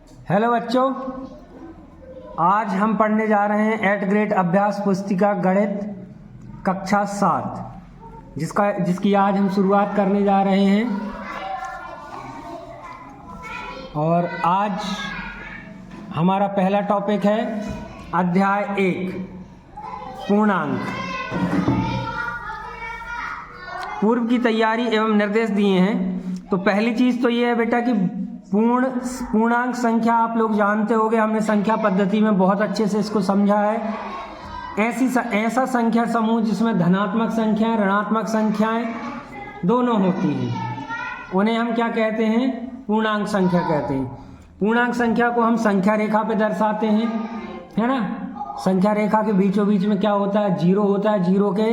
Hello बच्चों, आज हम पढ़ने जा रहे हैं 8th ग्रेड अभ्यास पुस्तिका गणित कक्षा 7 जिसकी आज हम शुरुआत करने जा रहे हैं। और आज हमारा पहला टॉपिक है अध्याय 1 पूर्णांक। पूर्व की तैयारी एवं निर्देश दिए हैं। तो पहली चीज़ तो ये है बेटा कि पूर्णांक संख्या आप लोग जानते होंगे, हमने संख्या पद्धति में बहुत अच्छे से इसको समझा है। ऐसा संख्या समूह जिसमें धनात्मक संख्याएं ऋणात्मक संख्याएं दोनों होती हैं, उन्हें हम क्या कहते हैं? पूर्णांक संख्या कहते हैं। पूर्णांक संख्या को हम संख्या रेखा पे दर्शाते हैं, है ना। संख्या रेखा के बीचों बीच में क्या होता है? जीरो होता है। जीरो के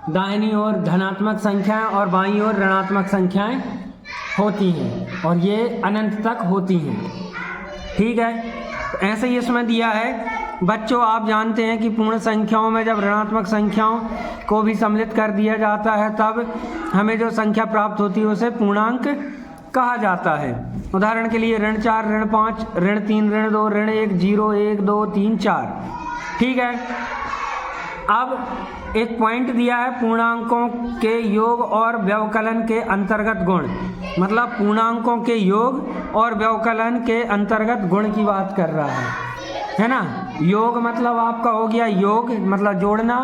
दाहिनी ओर धनात्मक संख्याएं और बाईं ओर ऋणात्मक संख्याएं होती हैं, और ये अनंत तक होती हैं। ठीक है, तो ऐसे ही इसमें दिया है। बच्चों, आप जानते हैं कि पूर्ण संख्याओं में जब ऋणात्मक संख्याओं को भी सम्मिलित कर दिया जाता है तब हमें जो संख्या प्राप्त होती है उसे पूर्णांक कहा जाता है। उदाहरण के लिए ऋण 4, ऋण 5, ऋण 3, ऋण 2, ऋण 1, 0, 1, 2, 3, 4। ठीक है, अब एक पॉइंट दिया है पूर्णांकों के योग और व्यवकलन के अंतर्गत गुण। मतलब पूर्णांकों के योग और व्यवकलन के अंतर्गत गुण की बात कर रहा है ना। योग मतलब आपका हो गया योग मतलब जोड़ना,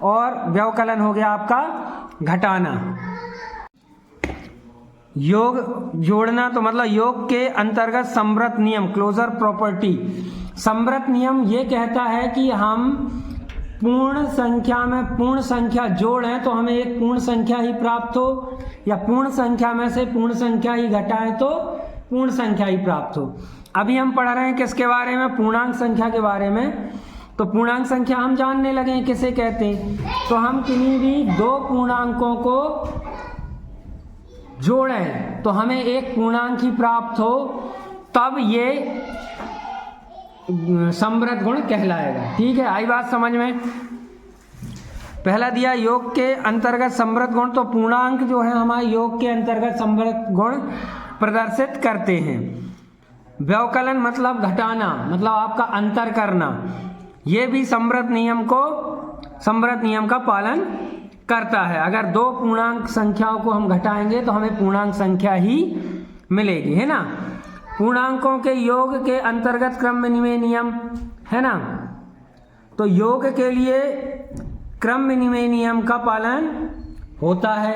और व्यवकलन हो गया आपका घटाना। योग जोड़ना तो मतलब योग के अंतर्गत समवर्त नियम, क्लोजर प्रॉपर्टी। समवर्त नियम ये कहता है कि हम पूर्ण संख्या में पूर्ण संख्या जोड़ें तो हमें एक पूर्ण संख्या ही प्राप्त हो, या पूर्ण संख्या में से पूर्ण संख्या ही घटाएं तो पूर्ण संख्या ही प्राप्त हो। अभी हम पढ़ रहे हैं किसके बारे में? पूर्णांक संख्या के बारे में। तो पूर्णांक संख्या हम जानने लगे हैं किसे कहते हैं। तो हम किन्हीं भी दो पूर्णांकों को जोड़ें तो हमें एक पूर्णांक ही प्राप्त हो, तब ये समवर्त गुण कहलाएगा। ठीक है, आई बात समझ में? पहला दिया योग के अंतर्गत समवर्त गुण। तो पूर्णांक जो है हमारे योग के अंतर्गत समवर्त गुण प्रदर्शित करते हैं। व्यवकलन मतलब घटाना, मतलब आपका अंतर करना, ये भी समवर्त नियम का पालन करता है। अगर दो पूर्णांक संख्याओं को हम घटाएंगे तो हमें पूर्णांक संख्या ही मिलेगी, है ना। पूर्णांकों के योग के अंतर्गत क्रम विनिमय नियम, है ना। तो योग के लिए क्रम विनिमय नियम का पालन होता है।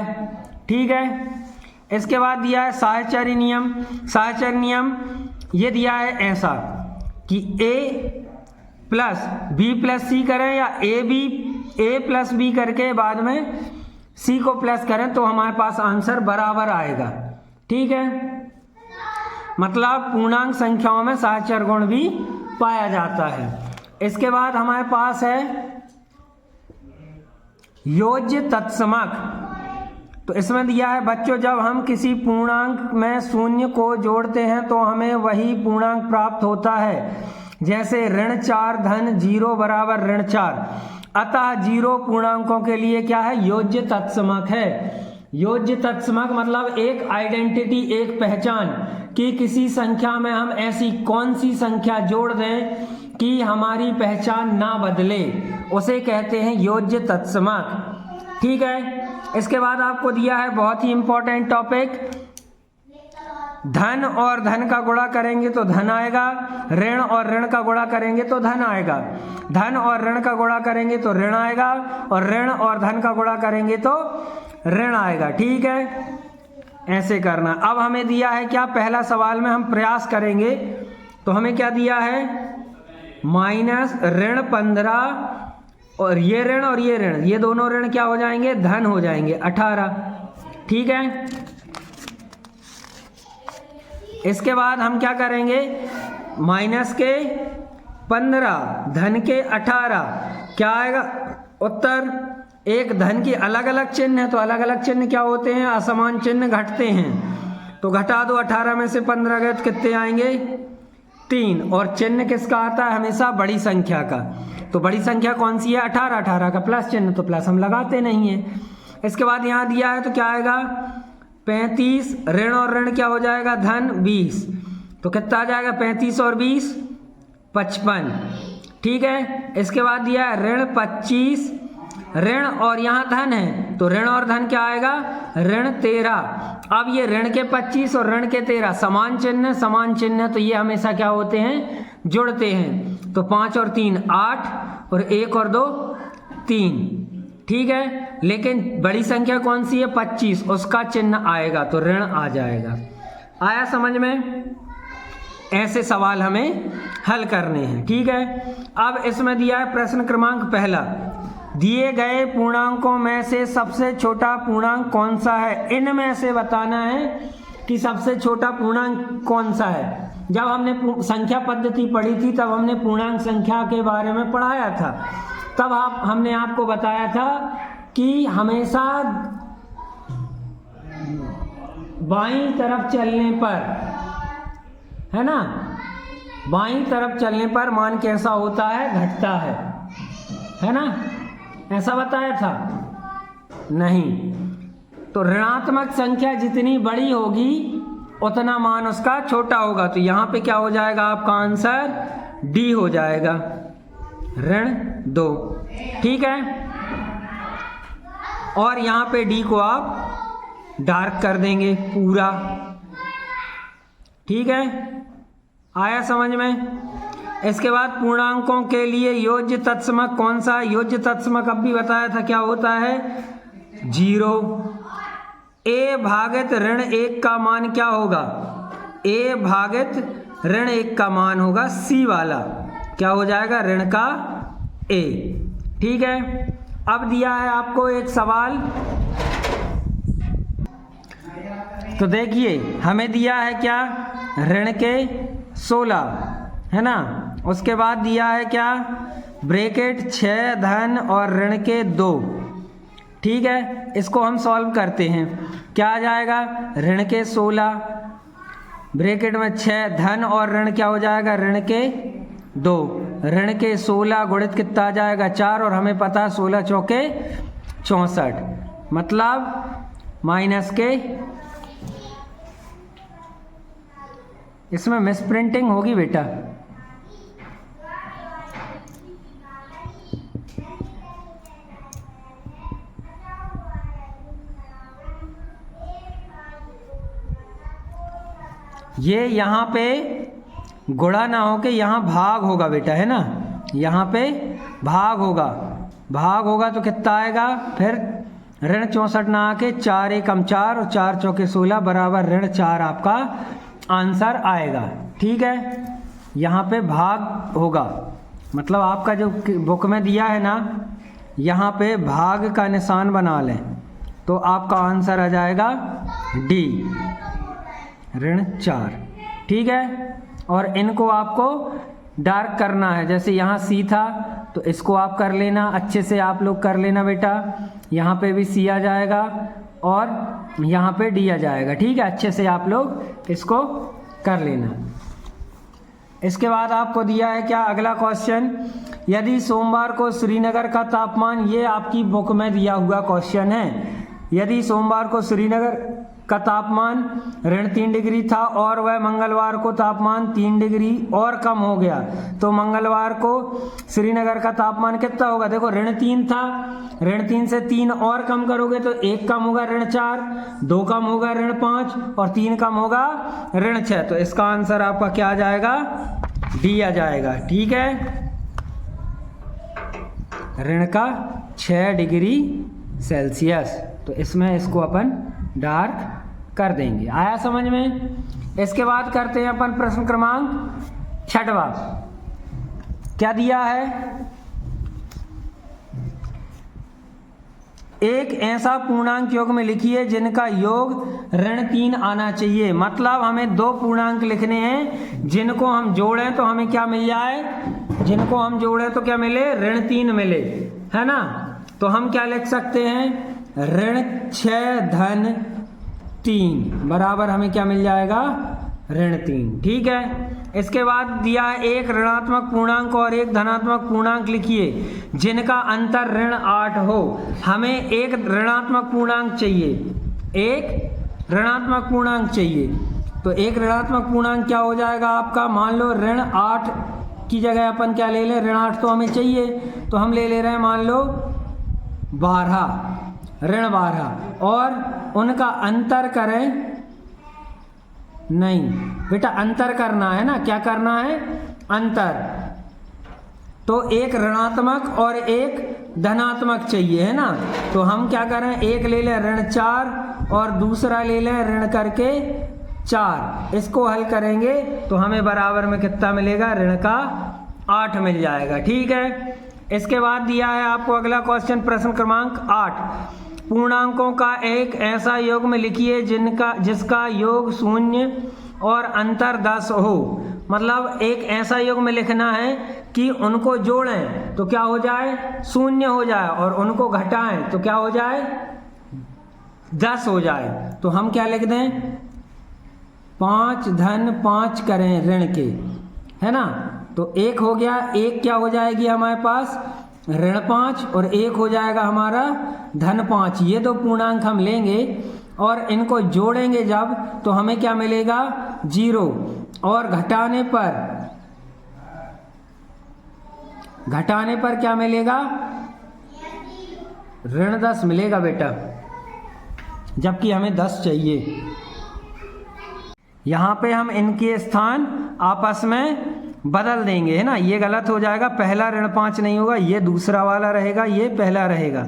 ठीक है, इसके बाद दिया है साहचर्य नियम। साहचर्य नियम ये दिया है ऐसा कि a प्लस बी प्लस सी करें, या ए प्लस बी करके बाद में सी को प्लस करें तो हमारे पास आंसर बराबर आएगा। ठीक है, मतलब पूर्णांक संख्याओं में साहचर्य गुण भी पाया जाता है। इसके बाद हमारे पास है योज्य तत्समक। तो इसमें दिया है बच्चों, जब हम किसी पूर्णांक में शून्य को जोड़ते हैं तो हमें वही पूर्णांक प्राप्त होता है। जैसे ऋण 4 धन 0 बराबर ऋण 4। अतः 0 पूर्णांकों के लिए क्या है? योज्य तत्समक है। योज्य तत्समक मतलब एक आइडेंटिटी, एक पहचान कि किसी संख्या में हम ऐसी कौन सी संख्या जोड़ दें कि हमारी पहचान ना बदले, उसे कहते हैं योज्य तत्समक। ठीक है, इसके बाद आपको दिया है बहुत ही इंपॉर्टेंट टॉपिक, धन और धन का गुणा करेंगे तो धन आएगा, ऋण और ऋण का गुणा करेंगे तो धन आएगा, धन और ऋण का गुणा करेंगे तो ऋण आएगा, और ऋण और धन का गुणा करेंगे तो ऋण आएगा। ठीक है, ऐसे करना। अब हमें दिया है क्या? पहला सवाल में हम प्रयास करेंगे तो हमें क्या दिया है? माइनस ऋण 15 और ये ऋण, ये दोनों ऋण क्या हो जाएंगे? धन हो जाएंगे 18। ठीक है, इसके बाद हम क्या करेंगे? माइनस के 15 धन के 18 क्या आएगा उत्तर? एक धन की अलग अलग चिन्ह है तो अलग अलग चिन्ह क्या होते हैं? असमान चिन्ह घटते हैं। तो घटा दो, 18 में से 15 गए तो कितने आएंगे? 3। और चिन्ह किसका आता है? हमेशा बड़ी संख्या का। तो बड़ी संख्या कौन सी है? 18। 18 का प्लस चिन्ह, तो प्लस हम लगाते नहीं है। इसके बाद यहाँ दिया है तो क्या आएगा? 35। ऋण और ऋण क्या हो जाएगा? धन 20। तो कितना आ जाएगा 35 और 20 55। ठीक है, इसके बाद दिया है ऋण 25, ऋण और यहाँ धन है तो ऋण और धन क्या आएगा ऋण 13। अब ये ऋण के 25 और ऋण के 13 समान चिन्ह तो ये हमेशा क्या होते हैं जुड़ते हैं। तो 5 और 3 8 और 1 और 2 3। ठीक है, लेकिन बड़ी संख्या कौन सी है 25, उसका चिन्ह आएगा तो ऋण आ जाएगा। आया समझ में? ऐसे सवाल हमें हल करने हैं। ठीक है, अब इसमें दिया है प्रश्न क्रमांक पहला, दिए गए पूर्णांकों में से सबसे छोटा पूर्णांक कौन सा है। इनमें से बताना है कि सबसे छोटा पूर्णांक कौन सा है। जब हमने संख्या पद्धति पढ़ी थी तब हमने पूर्णांक संख्या के बारे में पढ़ाया था। तब हमने आपको बताया था कि हमेशा बाईं तरफ चलने पर, है ना, बाईं तरफ चलने पर मान कैसा होता है घटता है ना, ऐसा बताया था नहीं। तो ऋणात्मक संख्या जितनी बड़ी होगी उतना मान उसका छोटा होगा। तो यहाँ पे क्या हो जाएगा आपका आंसर डी हो जाएगा, ऋण 2। ठीक है, और यहाँ पे डी को आप डार्क कर देंगे पूरा। ठीक है, आया समझ में? इसके बाद पूर्णांकों के लिए योज्य तत्समक कौन सा है। योज्य तत्समक अब भी बताया था क्या होता है 0। a भागित ऋण 1 का मान क्या होगा, a भागित ऋण 1 का मान होगा सी वाला, क्या हो जाएगा ऋण का a। ठीक है, अब दिया है आपको एक सवाल, तो देखिए हमें दिया है क्या ऋण के 16, है ना। उसके बाद दिया है क्या ब्रैकेट 6 धन और ऋण के 2। ठीक है, इसको हम सॉल्व करते हैं। क्या आ जाएगा ऋण के 16 ब्रैकेट में 6 धन और ऋण क्या हो जाएगा ऋण के 2। ऋण के 16 गुणित कितना आ जाएगा 4, और हमें पता है 16 चौके 64, मतलब माइनस के, इसमें मिसप्रिंटिंग होगी बेटा। ये यहाँ पे गुणा ना हो के यहाँ भाग होगा बेटा, है ना, यहाँ पे भाग होगा तो कितना आएगा फिर ऋण 64 ना आके 4 एकम 4 और 4 चौके 16 बराबर ऋण 4 आपका आंसर आएगा। ठीक है, यहाँ पे भाग होगा, मतलब आपका जो बुक में दिया है ना यहाँ पे भाग का निशान बना लें तो आपका आंसर आ जाएगा डी, ऋण 4। ठीक है, और इनको आपको डार्क करना है, जैसे यहाँ सी था तो इसको आप कर लेना, अच्छे से आप लोग कर लेना बेटा। यहाँ पे भी सी आ जाएगा और यहाँ पे डी आ जाएगा। ठीक है, अच्छे से आप लोग इसको कर लेना। इसके बाद आपको दिया है क्या अगला क्वेश्चन, यदि सोमवार को श्रीनगर का तापमान, ये आपकी बुक में दिया हुआ क्वेश्चन है, यदि सोमवार को श्रीनगर का तापमान ऋण 3 डिग्री था और वह मंगलवार को तापमान 3 डिग्री और कम हो गया, तो मंगलवार को श्रीनगर का तापमान कितना होगा। देखो ऋण 3 था, ऋण 3 से 3 और कम करोगे तो 1 कम होगा ऋण 4, 2 कम होगा ऋण 5 और 3 कम होगा ऋण 6। तो इसका आंसर आपका क्या आ जाएगा डी आ जाएगा। ठीक है, ऋण का 6 डिग्री सेल्सियस, तो इसमें इसको अपन डार्क कर देंगे। आया समझ में? इसके बाद करते हैं अपन प्रश्न क्रमांक 6वां। क्या दिया है, एक ऐसा पूर्णांक योग में लिखिए जिनका योग ऋण 3 आना चाहिए। मतलब हमें 2 पूर्णांक लिखने हैं जिनको हम जोड़ें तो हमें क्या मिल जाए, जिनको हम जोड़ें तो क्या मिले ऋण 3 मिले, है ना। तो हम क्या लिख सकते हैं ऋण 6 धन 3 बराबर हमें क्या मिल जाएगा ऋण 3। ठीक है, इसके बाद दिया है एक ऋणात्मक पूर्णांक और एक धनात्मक पूर्णांक लिखिए जिनका अंतर ऋण 8 हो। हमें एक ऋणात्मक पूर्णांक चाहिए, एक ऋणात्मक पूर्णांक चाहिए। तो एक ऋणात्मक पूर्णांक क्या हो जाएगा आपका, मान लो ऋण 8 की जगह अपन क्या ले लें, ऋण 8 तो हमें चाहिए, तो हम ले रहे हैं मान लो 12, ऋण 12, और उनका अंतर करें, नहीं बेटा अंतर करना है ना, क्या करना है, अंतर। तो एक ऋणात्मक और एक धनात्मक चाहिए है ना, तो हम क्या करें, एक ले लें ऋण 4 और दूसरा ले लें ऋण करके 4, इसको हल करेंगे तो हमें बराबर में कितना मिलेगा, ऋण का 8 मिल जाएगा। ठीक है, इसके बाद दिया है आपको अगला क्वेश्चन, प्रश्न क्रमांक 8, पूर्णांकों का एक ऐसा योग में लिखिए जिसका योग 0 और अंतर 10 हो। मतलब एक ऐसा योग में लिखना है कि उनको जोड़ें तो क्या हो जाए, 0 हो जाए, और उनको घटाएं तो क्या हो जाए, 10 हो जाए। तो हम क्या लिख दें, 5 धन 5 करें ऋण के, है ना, तो एक हो गया, एक क्या हो जाएगी हमारे पास, ऋण 5, और एक हो जाएगा हमारा धन 5। ये दो पूर्णांक हम लेंगे और इनको जोड़ेंगे जब, तो हमें क्या मिलेगा, 0, और घटाने पर क्या मिलेगा, ऋण 10 मिलेगा बेटा, जबकि हमें 10 चाहिए। यहाँ पे हम इनके स्थान आपस में बदल देंगे, है ना, ये गलत हो जाएगा, पहला ऋण 5 नहीं होगा, ये दूसरा वाला रहेगा, ये पहला रहेगा।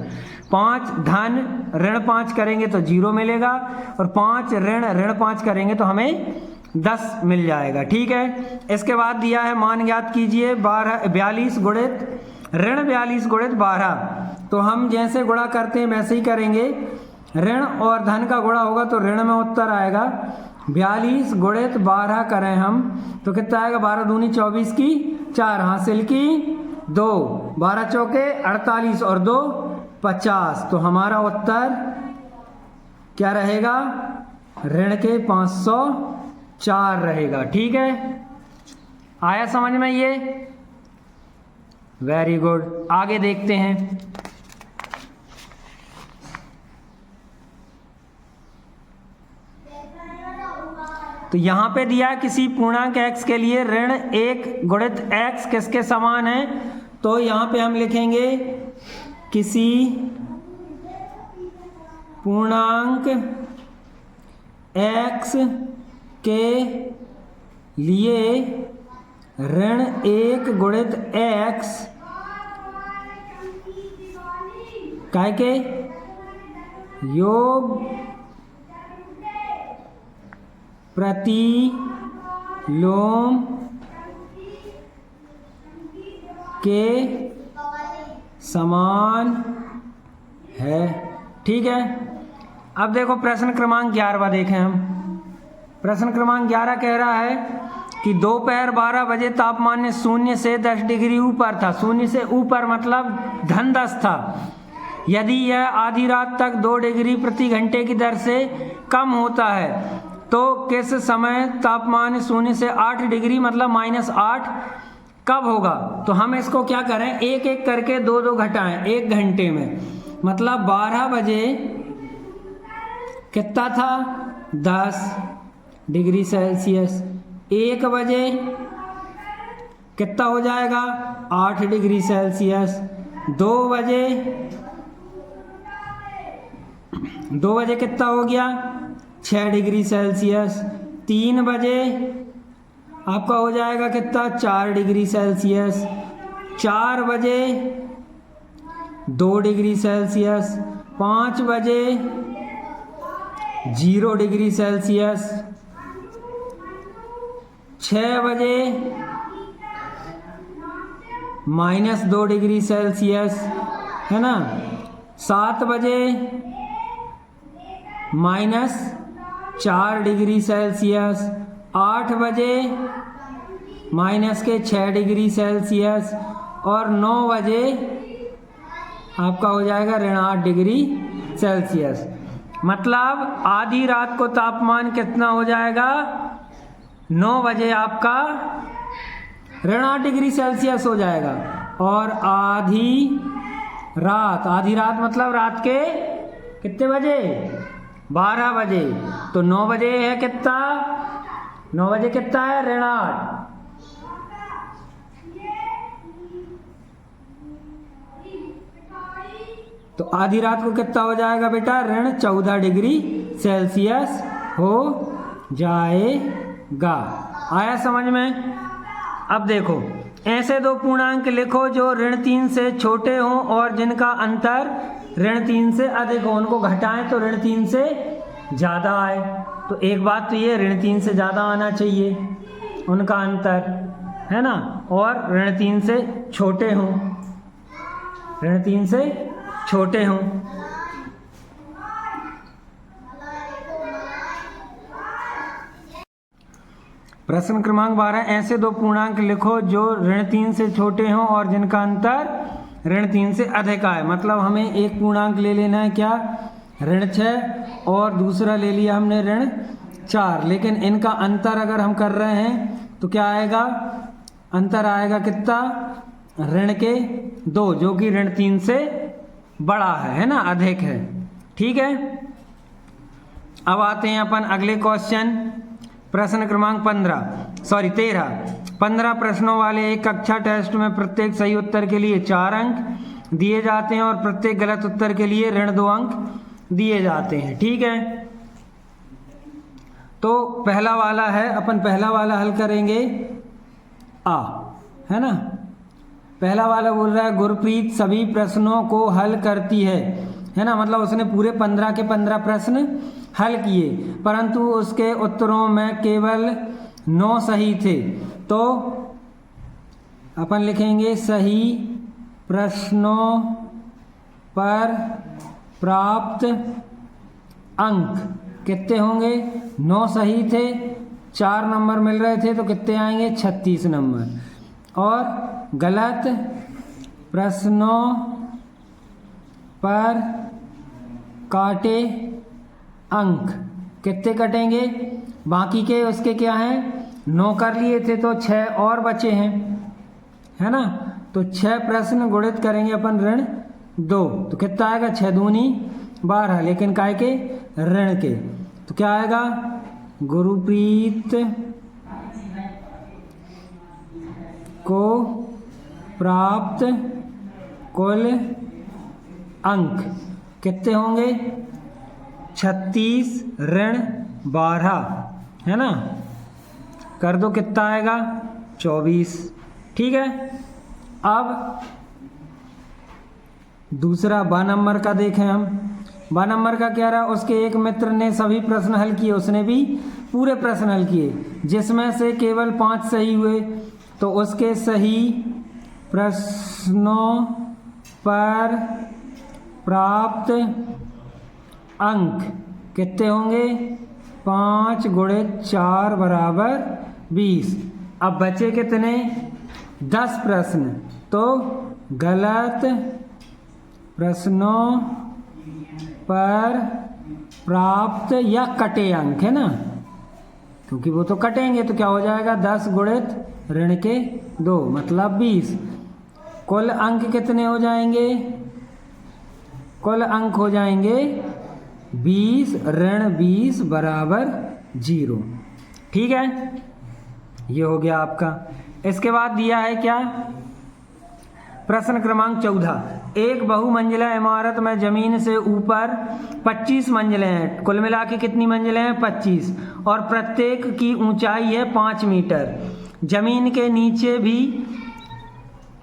5 धन ऋण 5 करेंगे तो 0 मिलेगा, और 5 ऋण 5 करेंगे तो हमें 10 मिल जाएगा। ठीक है, इसके बाद दिया है मान ज्ञात कीजिए, 42 गुणित ऋण 42 गुणित 12। तो हम जैसे गुणा करते हैं वैसे ही करेंगे, ऋण और धन का गुणा होगा तो ऋण में उत्तर आएगा, 42 गुणित 12 करें हम तो कितना आएगा, 12 दूनी 24 की 4, हासिल की 2, 12 चौके 48 और 2 50। तो हमारा उत्तर क्या रहेगा, ऋण के 504 रहेगा। ठीक है, आया समझ में ये, वेरी गुड। आगे देखते हैं, तो यहां पे दिया है किसी पूर्णांक x के लिए ऋण 1 गुणित x किसके समान है, तो यहां पे हम लिखेंगे किसी पूर्णांक x के लिए ऋण 1 गुणित x काय के योग प्रतिलोम के समान है। ठीक है, अब देखो प्रश्न क्रमांक 11 देखें हम। प्रश्न क्रमांक 11 कह रहा है कि दोपहर 12 बजे तापमान 0 से 10 डिग्री ऊपर था। 0 से ऊपर मतलब धन 10 था। यदि यह आधी रात तक 2 डिग्री प्रति घंटे की दर से कम होता है तो किस समय तापमान 0 से 8 डिग्री मतलब -8 कब होगा। तो हम इसको क्या करें, एक एक करके 2-2 घटाएं 1 घंटे में। मतलब 12 बजे कितना था, 10 डिग्री सेल्सियस। 1 बजे कितना हो जाएगा, 8 डिग्री सेल्सियस। 2 बजे कितना हो गया, 6 डिग्री सेल्सियस। 3 बजे आपका हो जाएगा कितना, 4 डिग्री सेल्सियस। 4 बजे 2 डिग्री सेल्सियस। 5 बजे 0 डिग्री सेल्सियस। 6 बजे -2 डिग्री सेल्सियस, है ना। 7 बजे -4 डिग्री सेल्सियस। 8 बजे -6 डिग्री सेल्सियस। और 9 बजे आपका हो जाएगा -8 डिग्री सेल्सियस। मतलब आधी रात को तापमान कितना हो जाएगा, 9 बजे आपका -8 डिग्री सेल्सियस हो जाएगा। और आधी रात मतलब रात के कितने बजे, 12 बजे। तो 9 बजे है कितना, 9 बजे कितना है ऋण 8। तो आधी रात को कितना हो जाएगा बेटा ऋण 14 डिग्री सेल्सियस हो जाएगा। आया समझ में। अब देखो ऐसे दो पूर्णांक लिखो जो ऋण 3 से छोटे हों और जिनका अंतर ऋण 3 से अधिक हो, उनको घटाएं तो ऋण 3 से ज़्यादा आए। तो एक बात तो ये ऋण 3 से ज़्यादा आना चाहिए उनका अंतर, है ना, और ऋण 3 से छोटे हों, ऋण 3 से छोटे हों। प्रश्न क्रमांक 12 ऐसे दो पूर्णांक लिखो जो ऋण 3 से छोटे हों और जिनका अंतर ऋण 3 से अधिक आए। मतलब हमें एक पूर्णांक ले लेना है क्या ऋण 6 और दूसरा ले लिया हमने ऋण 4, लेकिन इनका अंतर अगर हम कर रहे हैं तो क्या आएगा, अंतर आएगा कितना ऋण के 2, जो कि ऋण 3 से बड़ा है ना, अधिक है। ठीक है, अब आते हैं अपन अगले क्वेश्चन प्रश्न क्रमांक 15 प्रश्नों वाले एक कक्षा टेस्ट में प्रत्येक सही उत्तर के लिए 4 अंक दिए जाते हैं और प्रत्येक गलत उत्तर के लिए ऋण 2 अंक दिए जाते हैं। ठीक है, तो पहला वाला है, अपन पहला वाला हल करेंगे आ, है ना। पहला वाला बोल रहा है गुरप्रीत सभी प्रश्नों को हल करती है ना, मतलब उसने पूरे 15 के 15 प्रश्न हल किए परंतु उसके उत्तरों में केवल 9 सही थे। तो अपन लिखेंगे सही प्रश्नों पर प्राप्त अंक कितने होंगे, 9 सही थे, 4 नंबर मिल रहे थे तो कितने आएंगे 36 नंबर। और गलत प्रश्नों पर काटे अंक कितने कटेंगे, बाकी के उसके क्या हैं 9 कर लिए थे तो 6 और बचे हैं, है ना। तो 6 प्रश्न गुणित करेंगे अपन ऋण 2 तो कितना आएगा 6 दूनी 12, लेकिन काय के ऋण के। तो क्या आएगा गुरप्रीत को प्राप्त कुल अंक कितने होंगे 36 ऋण 12, है ना, कर दो कितना आएगा 24। ठीक है, अब दूसरा 2 नंबर का देखें हम। 2 नंबर का क्या रहा, उसके एक मित्र ने सभी प्रश्न हल किए, उसने भी पूरे प्रश्न हल किए जिसमें से केवल 5 सही हुए, तो उसके सही प्रश्नों पर प्राप्त अंक कितने होंगे 5 गुणित 4 बराबर 20। अब बचे कितने 10 प्रश्न, तो गलत प्रश्नों पर प्राप्त या कटे अंक, है ना, क्योंकि वो तो कटेंगे तो क्या हो जाएगा 10 गुणित ऋण के 2 मतलब 20। कुल अंक कितने हो जाएंगे, कुल अंक हो जाएंगे 20 ऋण 20 बराबर 0। ठीक है, ये हो गया आपका। इसके बाद दिया है क्या प्रश्न क्रमांक 14 एक बहुमंजिला इमारत में जमीन से ऊपर 25 मंजिलें हैं, कुल मिला के कितनी मंजिलें हैं 25, और प्रत्येक की ऊंचाई है 5 मीटर। जमीन के नीचे भी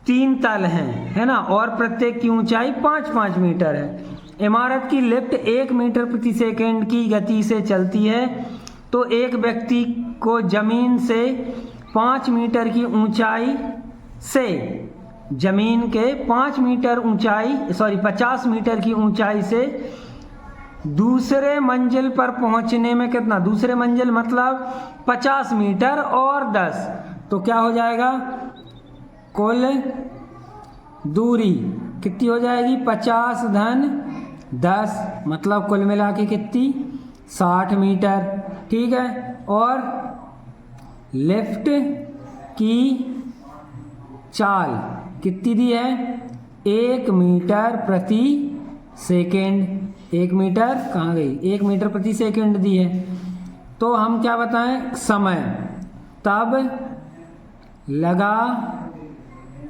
3 तल हैं, है ना, और प्रत्येक की ऊंचाई 5-5 मीटर है। इमारत की लिफ्ट 1 मीटर प्रति सेकंड की गति से चलती है, तो एक व्यक्ति को जमीन से 5 मीटर की ऊंचाई से जमीन के 5 मीटर ऊंचाई 50 मीटर की ऊंचाई से दूसरे मंजिल पर पहुंचने में कितना, दूसरे मंजिल मतलब 50 मीटर और 10, तो क्या हो जाएगा कुल दूरी कितनी हो जाएगी 50 धन 10, मतलब कुल मिला के कितनी 60 मीटर। ठीक है, और लिफ्ट की चाल कितनी दी है 1 मीटर प्रति सेकंड, 1 मीटर कहाँ गई 1 मीटर प्रति सेकंड दी है, तो हम क्या बताएं, समय, तब लगा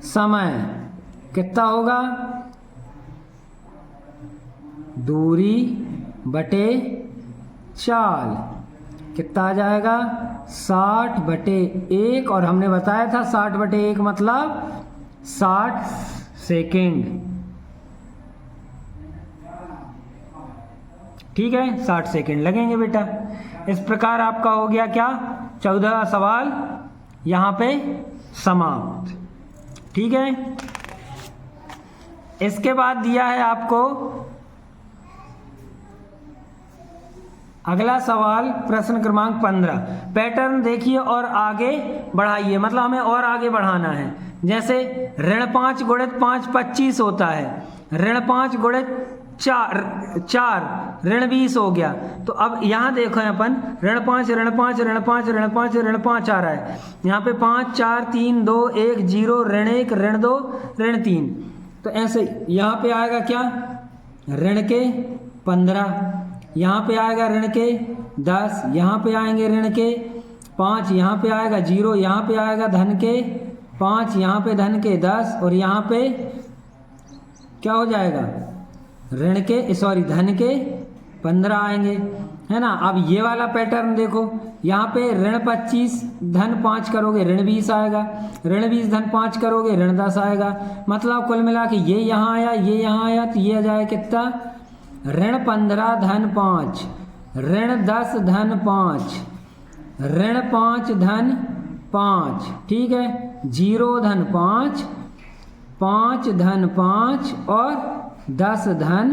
समय कितना होगा, दूरी बटे चाल कितना आ जाएगा, 60/1। और हमने बताया था 60/1 मतलब 60 सेकेंड। ठीक है, 60 सेकेंड लगेंगे बेटा। इस प्रकार आपका हो गया क्या, 14वां सवाल यहाँ पे समाप्त। ठीक है, इसके बाद दिया है आपको अगला सवाल प्रश्न क्रमांक 15। पैटर्न देखिए और आगे बढ़ाइए, मतलब हमें और आगे बढ़ाना है। जैसे ऋण 5 गुणित 5 25 होता है, ऋण 5 गुणित 4 ऋण 20 हो गया। तो अब यहाँ देखो अपन ऋण 5 ऋण 5 ऋण 5 ऋण 5 ऋण 5 आ रहा है। यहाँ पे 5 4 3 2 1 0 ऋण 1 ऋण 2 ऋण 3। तो ऐसे यहाँ पे आएगा क्या, ऋण के 15, यहाँ पे आएगा ऋण के 10, यहाँ पे आएंगे ऋण के 5, यहाँ पे आएगा 0, यहाँ पे आएगा धन के 5, यहाँ पे धन के 10 और यहाँ पे क्या हो जाएगा, ऋण के धन के 15 आएंगे, है ना। अब ये वाला पैटर्न देखो, यहाँ पे ऋण 25 धन 5 करोगे ऋण 20 आएगा, ऋण 20 धन 5 करोगे ऋण 10 आएगा। मतलब कुल मिला के ये यहाँ आया, ये यहाँ आया, तो ये आ जाए कितना, ऋण 15 धन 5 ऋण 10 धन 5 ऋण 5 धन 5। ठीक है, 0 धन 5 5 धन 5 और 10 धन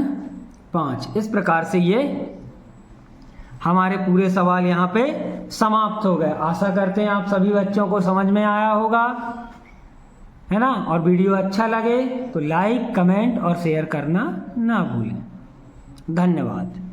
5। इस प्रकार से ये हमारे पूरे सवाल यहाँ पे समाप्त हो गए। आशा करते हैं आप सभी बच्चों को समझ में आया होगा, है ना। और वीडियो अच्छा लगे तो लाइक कमेंट और शेयर करना ना भूलें। धन्यवाद।